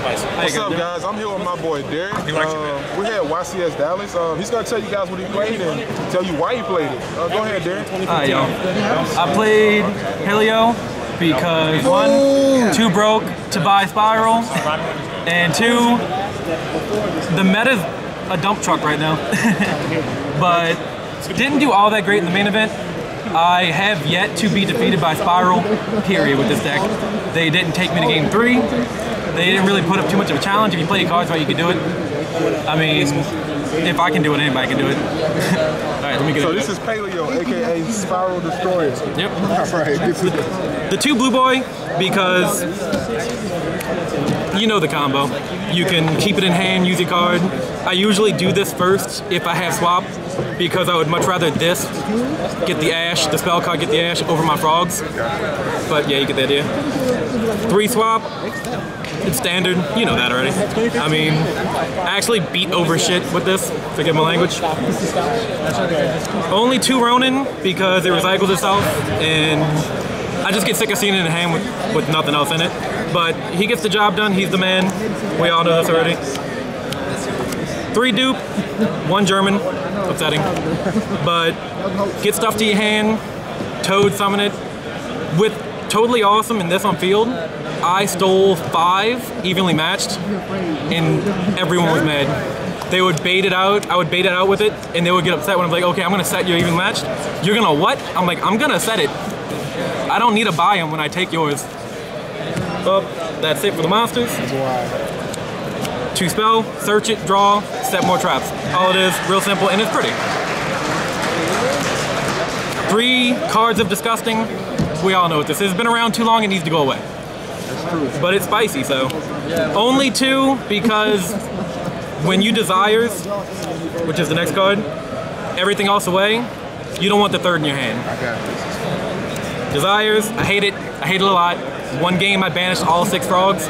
spicy. What's up, guys? I'm here with my boy Derek. We're here at YCS Dallas. He's gonna tell you guys what he played and tell you why he played it. Go ahead, Derek. Hi, yo. I played Helio because one, too broke to buy Spiral, and two, the meta's a dump truck right now. But didn't do all that great in the main event. I have yet to be defeated by Spiral, period, with this deck. They didn't take me to game 3. They didn't really put up too much of a challenge. If you play your cards right, you can do it. I mean, if I can do it, anybody can do it. Alright, let me get it. So this is Paleo, aka Spiral Destroyer. Yep. Alright, the 2 blue boy, because you know the combo. You can keep it in hand, use your card. I usually do this first if I have swap, because I would much rather this get the Ash, the spell card get the Ash over my frogs. But yeah, you get the idea. 3 swap, it's standard, you know that already. I mean, I actually beat over shit with this, forgive my language. Only 2 Ronin, because it recycles itself, and I just get sick of seeing it in hand with nothing else in it. But he gets the job done, he's the man, we all know this already. 3 dupe, 1 German, upsetting. But get stuff to your hand, Toad summon it. With Totally Awesome and this on field, I stole 5 evenly matched, and everyone was mad. They would bait it out, I would bait it out with it, and they would get upset when I'm like, okay, I'm gonna set your even matched. You're gonna what? I'm like, I'm gonna set it. I don't need to buy them when I take yours. Well, that's it for the monsters. 2 spell, search it, draw, set more traps. All it is, real simple, and it's pretty. 3 cards of disgusting. We all know what this is. It's been around too long, it needs to go away. But it's spicy, so. Only 2, because when you Desires, which is the next card, everything else away, you don't want the 3rd in your hand. Desires, I hate it a lot. 1 game I banished all 6 frogs,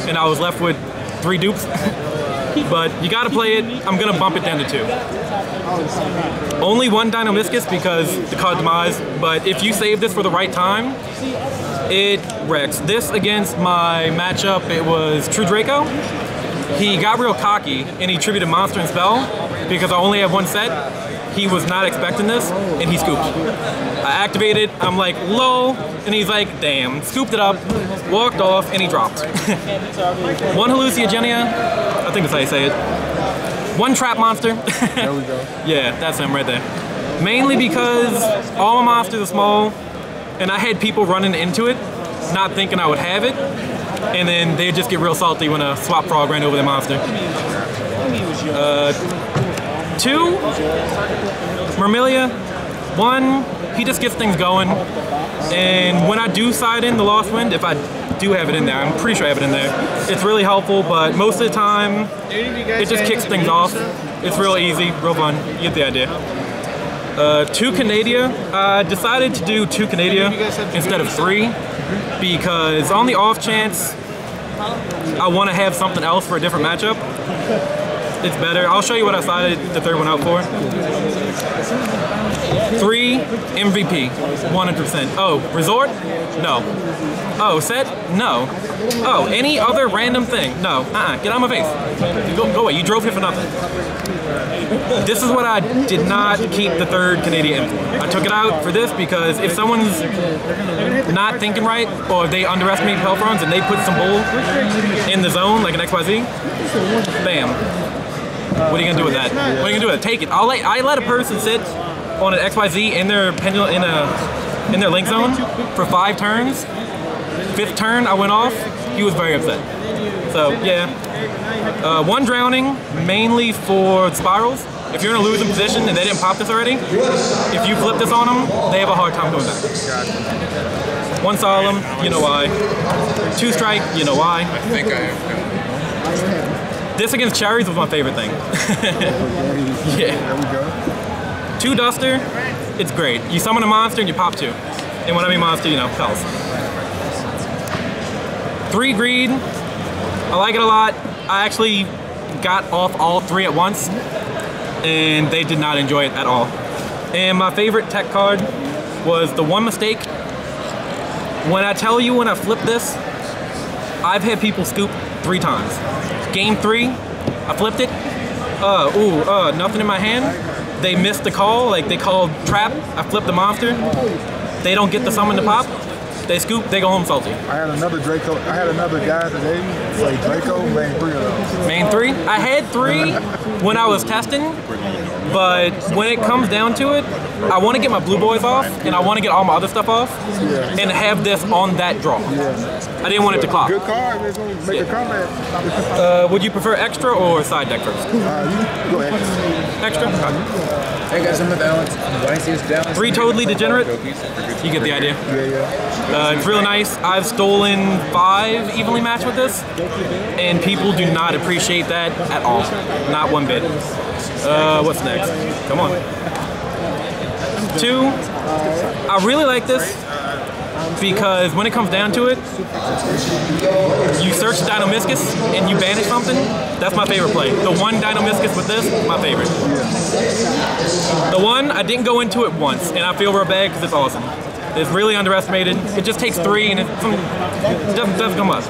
and I was left with 3 dupes. But you gotta play it. I'm gonna bump it down to 2. Only 1 Deinamiscus because the card Demise, but if you save this for the right time, it wrecks. This against my matchup, it was True Draco. He got real cocky and he tributed Monster and Spell because I only have 1 set. He was not expecting this and he scooped. I activated, I'm like, lol, and he's like, damn. Scooped it up, walked off, and he dropped. 1 Hallucinogenia, I think that's how you say it. 1 Trap Monster. there we go. Yeah, that's him right there. Mainly because all my monsters are small, and I had people running into it, not thinking I would have it, and then they'd just get real salty when a swap frog ran over their monster. 2, Myrmilia. 1, he just gets things going, and when I do side in the Lost Wind, if I do have it in there, I'm pretty sure I have it in there, it's really helpful, but most of the time, it just kicks things off. It's real easy, real fun, you get the idea. 2 Canadia, I decided to do 2 Canadia instead of 3, because on the off chance, I want to have something else for a different matchup. It's better. I'll show you what I sided the 3rd one out for. 3 MVP, 100%. Oh, resort? No. Oh, set? No. Oh, any other random thing? No. Get out of my face. Go away. You drove here for nothing. This is what I did not keep the 3rd Canadian for. I took it out for this because if someone's not thinking right, or if they underestimate Pelfrons and they put some bull in the zone, like an XYZ, bam. What are you gonna do with that? What are you gonna do with it? Take it. I let a person sit on an XYZ in their pendulum in their link zone for 5 turns. 5th turn, I went off. He was very upset. So yeah, 1 drowning, mainly for spirals. If you're in a losing position and they didn't pop this already, if you flip this on them, they have a hard time coming back. 1 solemn, you know why. 2 strike, you know why. I think I have. This against cherries was my favorite thing. Yeah. There we go. 2 duster, it's great. You summon a monster and you pop 2. And when I mean monster, you know, Pels. 3 greed, I like it a lot. I actually got off all 3 at once, and they did not enjoy it at all. And my favorite tech card was the 1 mistake. When I tell you when I flip this, I've had people scoop 3 times. Game 3, I flipped it. Nothing in my hand. They missed the call, like they called trap. I flipped the monster. They don't get the summon to pop. They scoop, they go home salty. I had another Draco. I had another guy today play Draco, main 3 of those. Main 3? I had 3 when I was testing, but when it comes down to it, I want to get my blue boys off, and I want to get all my other stuff off, and have this on that draw. I didn't want it to clock. Good card, it's going to make a comeback. Would you prefer extra or side deck first? Go ahead. Extra? Hey guys, I'm with Alex. YCS Dallas. 3 totally degenerate. You get the idea. It's really nice. I've stolen 5 evenly matched with this, and people do not appreciate that at all. Not one bit. What's next? Come on. 2. I really like this because when it comes down to it, you search Dinomischus and you banish something. That's my favorite play. The 1 Dinomischus with this, my favorite. The 1, I didn't go into it once, and I feel real bad because it's awesome. It's really underestimated. It just takes 3 and it doesn't come up.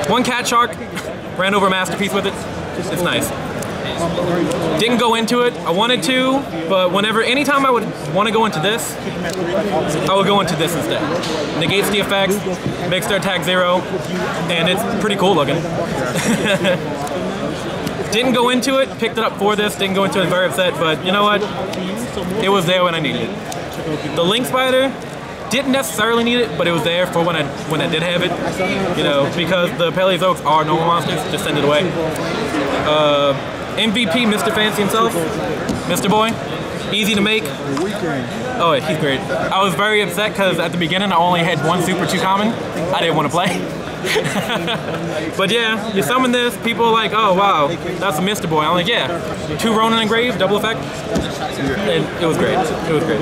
1 Cat Shark, ran over a Masterpiece with it. It's nice. Didn't go into it. I wanted to, but anytime I would want to go into this, I would go into this instead. Negates the effects, makes their attack 0, and it's pretty cool looking. Didn't go into it, picked it up for this, didn't go into it, very upset, but you know what? It was there when I needed it. The Link Spider, didn't necessarily need it, but it was there for when I did have it. You know, because the Paleozoics are normal monsters, just send it away. MVP, Mr. Fancy himself, Mr. Boy, easy to make. Oh, he's great. I was very upset because at the beginning I only had 1 super, 2 common. I didn't want to play. But yeah, you summon this, people are like, oh wow, that's a Mr. Boy. I'm like, yeah, 2 Ronin engraved, double effect. And it was great. It was great.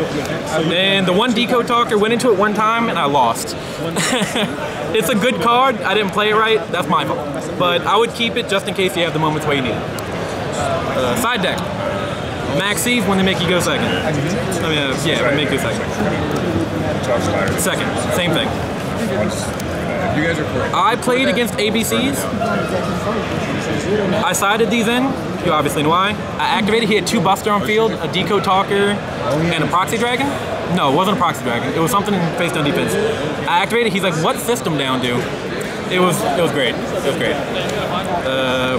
And the 1 Decode Talker, went into it 1 time and I lost. It's a good card. I didn't play it right. That's my fault. But I would keep it just in case you have the moments where you need it. Side deck. Max Eve when they make you go second. I mean, yeah, when they make you second. Second, same thing. You guys are correct. I played against ABCs. I sided these in. You obviously know why. I activated. He had 2 Buster on field, a Decode Talker, and a Proxy Dragon. No, it wasn't a Proxy Dragon. It was something face down defense. I activated. He's like, "What system down do?" It was great. It was great.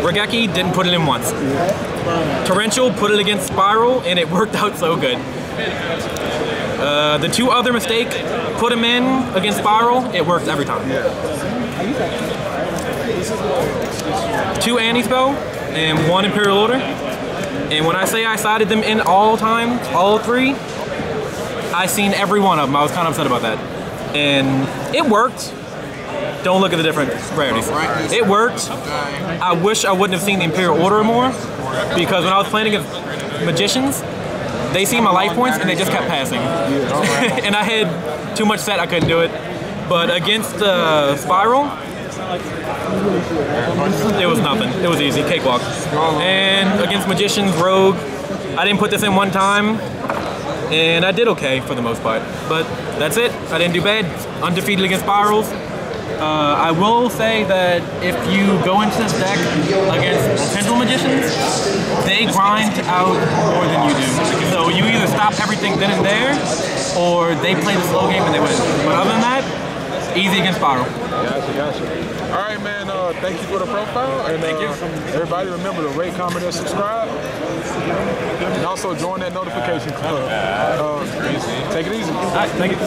Regeki didn't put it in once. Torrential put it against Spiral, and it worked out so good. The 2 other mistake, put him in against Spiral, it worked every time. 2 Anti-Spell and 1 Imperial Order. And when I say I sided them in all time, all 3, I seen every one of them. I was kind of upset about that. And it worked. Don't look at the different rarities. It worked. I wish I wouldn't have seen the Imperial Order more, because when I was playing against Magicians, they see my life points and they just kept passing. And I had too much set, I couldn't do it. But against Spiral, it was nothing. It was easy, cakewalk. And against Magicians, Rogue, I didn't put this in 1 time, and I did okay for the most part. But that's it. I didn't do bad. Undefeated against Spirals. I will say that if you go into this deck against Tendril Magicians, they grind out more than you do. So you either stop everything then and there, or they play the slow game and they win. But other than that, easy against Spiral. Gotcha. All right, man. Thank you for the profile. And thank you. Everybody remember to rate, comment, and subscribe. And also join that notification club. Take it easy. All right, thank you.